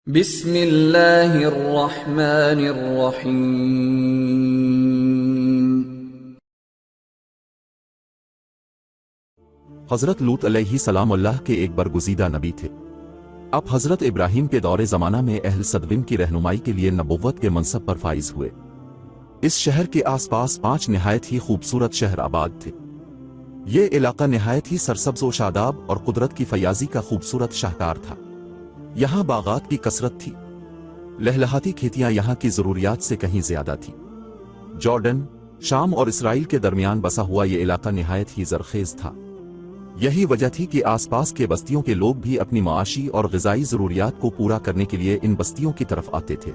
بسم اللہ الرحمن الرحیم۔ حضرت لوط علیہ السلام اللہ کے ایک برگزیدہ نبی تھے۔ اب حضرت ابراہیم کے دور زمانہ میں اہل صدوم کی رہنمائی کے لیے نبوت کے منصب پر فائز ہوئے۔ اس شہر کے آس پاس 5 نہایت ہی خوبصورت شہر آباد تھے۔ یہ علاقہ نہایت ہی سرسبز و شاداب اور قدرت کی فیاضی کا خوبصورت شاہکار تھا۔ یہاں باغات کی کثرت تھی، لہلہاتی کھیتیاں یہاں کی ضروریات سے کہیں زیادہ تھی۔ جارڈن، شام اور اسرائیل کے درمیان بسا ہوا یہ علاقہ نہایت ہی زرخیز تھا۔ یہی وجہ تھی کہ آس پاس کے بستیوں کے لوگ بھی اپنی معاشی اور غذائی ضروریات کو پورا کرنے کے لیے ان بستیوں کی طرف آتے تھے۔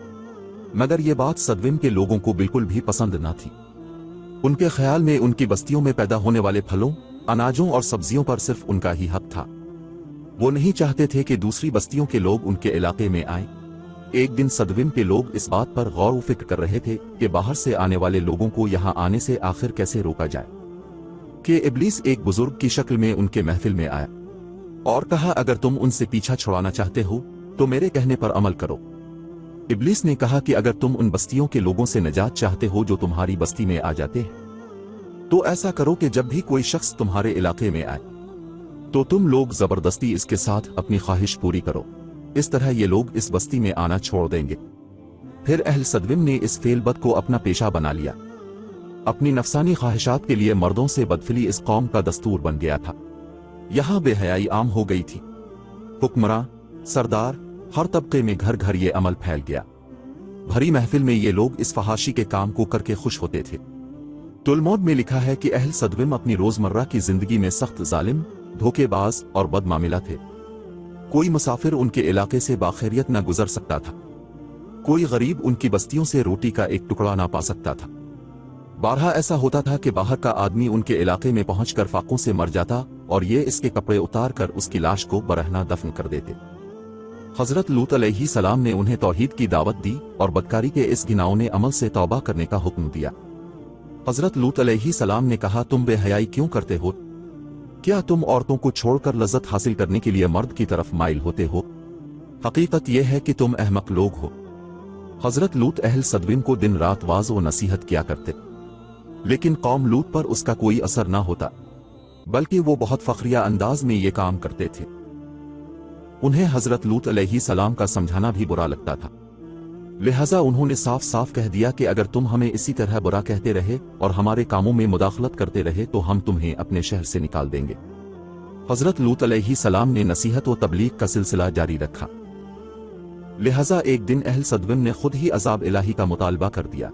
مگر یہ بات صدوم کے لوگوں کو بالکل بھی پسند نہ تھی۔ ان کے خیال میں ان کی بستیوں میں پیدا ہونے والے پھلوں، اناجوں اور سبزیوں پر صرف ان کا ہی حق تھا۔ وہ نہیں چاہتے تھے کہ دوسری بستیوں کے لوگ ان کے علاقے میں آئیں۔ ایک دن صدوم کے لوگ اس بات پر غور و فکر کر رہے تھے کہ باہر سے آنے والے لوگوں کو یہاں آنے سے آخر کیسے روکا جائے، کہ ابلیس ایک بزرگ کی شکل میں ان کے محفل میں آیا اور کہا، اگر تم ان سے پیچھا چھڑانا چاہتے ہو تو میرے کہنے پر عمل کرو۔ ابلیس نے کہا کہ اگر تم ان بستیوں کے لوگوں سے نجات چاہتے ہو جو تمہاری بستی میں آ جاتے ہیں، تو ایسا کرو کہ جب بھی کوئی شخص تمہارے علاقے میں آئے تو تم لوگ زبردستی اس کے ساتھ اپنی خواہش پوری کرو۔ اس طرح یہ لوگ اس بستی میں آنا چھوڑ دیں گے۔ پھر اہل صدوم نے اس فعل بد کو اپنا پیشہ بنا لیا۔ اپنی نفسانی خواہشات کے لیے مردوں سے بدفعلی اس قوم کا دستور بن گیا تھا۔ یہاں بے حیائی عام ہو گئی تھی۔ حکمراں، سردار، ہر طبقے میں گھر گھر یہ عمل پھیل گیا۔ بھری محفل میں یہ لوگ اس فحاشی کے کام کو کر کے خوش ہوتے تھے۔ تلمود میں لکھا ہے کہ اہل صدوم اپنی روزمرہ کی زندگی میں سخت ظالم، دھوکے باز اور بد معاملہ تھے۔ کوئی مسافر ان کے علاقے سے باخیریت نہ گزر سکتا تھا۔ کوئی غریب ان کی بستیوں سے روٹی کا ایک ٹکڑا نہ پا سکتا تھا۔ بارہا ایسا ہوتا تھا کہ باہر کا آدمی ان کے علاقے میں پہنچ کر فاقوں سے مر جاتا اور یہ اس کے کپڑے اتار کر اس کی لاش کو برہنہ دفن کر دیتے۔ حضرت لوط علیہ السلام نے انہیں توحید کی دعوت دی اور بدکاری کے اس گھناؤنے عمل سے توبہ کرنے کا حکم دیا۔ حضرت لوط علیہ السلام نے کہا، تم بے حیائی کیوں کرتے ہو؟ کیا تم عورتوں کو چھوڑ کر لذت حاصل کرنے کے لیے مرد کی طرف مائل ہوتے ہو؟ حقیقت یہ ہے کہ تم احمق لوگ ہو۔ حضرت لوط اہل صدوم کو دن رات واعظ و نصیحت کیا کرتے، لیکن قوم لوط پر اس کا کوئی اثر نہ ہوتا، بلکہ وہ بہت فخریہ انداز میں یہ کام کرتے تھے۔ انہیں حضرت لوط علیہ السلام کا سمجھانا بھی برا لگتا تھا، لہذا انہوں نے صاف صاف کہہ دیا کہ اگر تم ہمیں اسی طرح برا کہتے رہے اور ہمارے کاموں میں مداخلت کرتے رہے تو ہم تمہیں اپنے شہر سے نکال دیں گے۔ حضرت لوط علیہ السلام نے نصیحت و تبلیغ کا سلسلہ جاری رکھا، لہذا ایک دن اہل صدوم نے خود ہی عذاب الہی کا مطالبہ کر دیا۔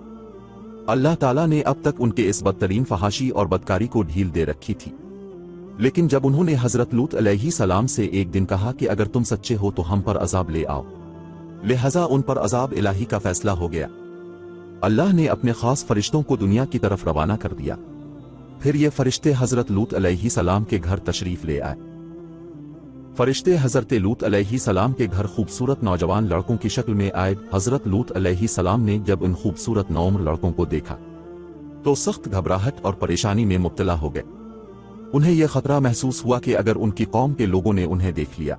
اللہ تعالیٰ نے اب تک ان کے اس بدترین فحاشی اور بدکاری کو ڈھیل دے رکھی تھی، لیکن جب انہوں نے حضرت لوط علیہ السلام سے ایک دن کہا کہ اگر تم سچے ہو تو ہم پر عذاب لے آؤ، لہذا ان پر عذاب الہی کا فیصلہ ہو گیا۔ اللہ نے اپنے خاص فرشتوں کو دنیا کی طرف روانہ کر دیا۔ پھر یہ فرشتے حضرت لوط علیہ السلام کے گھر تشریف لے آئے۔ فرشتے حضرت لوط علیہ السلام کے گھر خوبصورت نوجوان لڑکوں کی شکل میں آئے۔ حضرت لوط علیہ السلام نے جب ان خوبصورت نوعمر لڑکوں کو دیکھا تو سخت گھبراہٹ اور پریشانی میں مبتلا ہو گئے۔ انہیں یہ خطرہ محسوس ہوا کہ اگر ان کی قوم کے لوگوں نے انہیں دیکھ لیا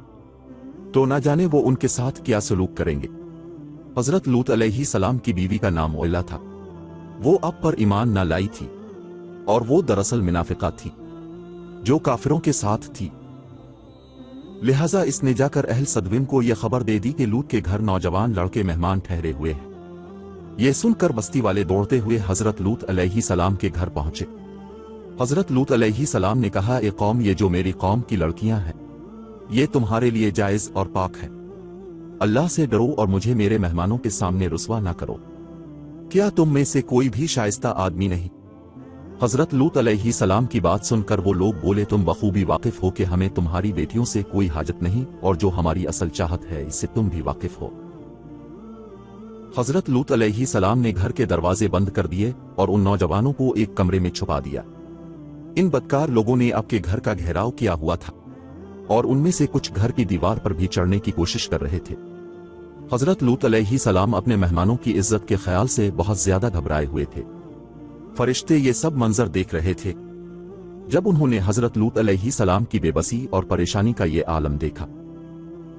تو نہ جانے وہ ان کے ساتھ کیا سلوک کریں گے۔ حضرت لوط علیہ السلام کی بیوی کا نام اویلا تھا۔ وہ اب پر ایمان نہ لائی تھی اور وہ دراصل منافقہ تھی جو کافروں کے ساتھ تھی، لہذا اس نے جا کر اہل صدوم کو یہ خبر دے دی کہ لوط کے گھر نوجوان لڑکے مہمان ٹھہرے ہوئے ہیں۔ یہ سن کر بستی والے دوڑتے ہوئے حضرت لوط علیہ السلام کے گھر پہنچے۔ حضرت لوط علیہ السلام نے کہا، اے قوم، یہ جو میری قوم کی لڑکیاں ہیں یہ تمہارے لیے جائز اور پاک ہے۔ اللہ سے ڈرو اور مجھے میرے مہمانوں کے سامنے رسوا نہ کرو۔ کیا تم میں سے کوئی بھی شائستہ آدمی نہیں؟ حضرت لوط علیہ السلام کی بات سن کر وہ لوگ بولے، تم بخوبی واقف ہو کہ ہمیں تمہاری بیٹیوں سے کوئی حاجت نہیں اور جو ہماری اصل چاہت ہے اس سے تم بھی واقف ہو۔ حضرت لوط علیہ السلام نے گھر کے دروازے بند کر دیے اور ان نوجوانوں کو ایک کمرے میں چھپا دیا۔ ان بدکار لوگوں نے آپ کے گھر کا گھیراؤ کیا ہوا تھا اور ان میں سے کچھ گھر کی دیوار پر بھی چڑھنے کی کوشش کر رہے تھے۔ حضرت لوط علیہ السلام اپنے مہمانوں کی عزت کے خیال سے بہت زیادہ گھبرائے ہوئے تھے۔ فرشتے یہ سب منظر دیکھ رہے تھے۔ جب انہوں نے حضرت لوط علیہ السلام کی بے بسی اور پریشانی کا یہ عالم دیکھا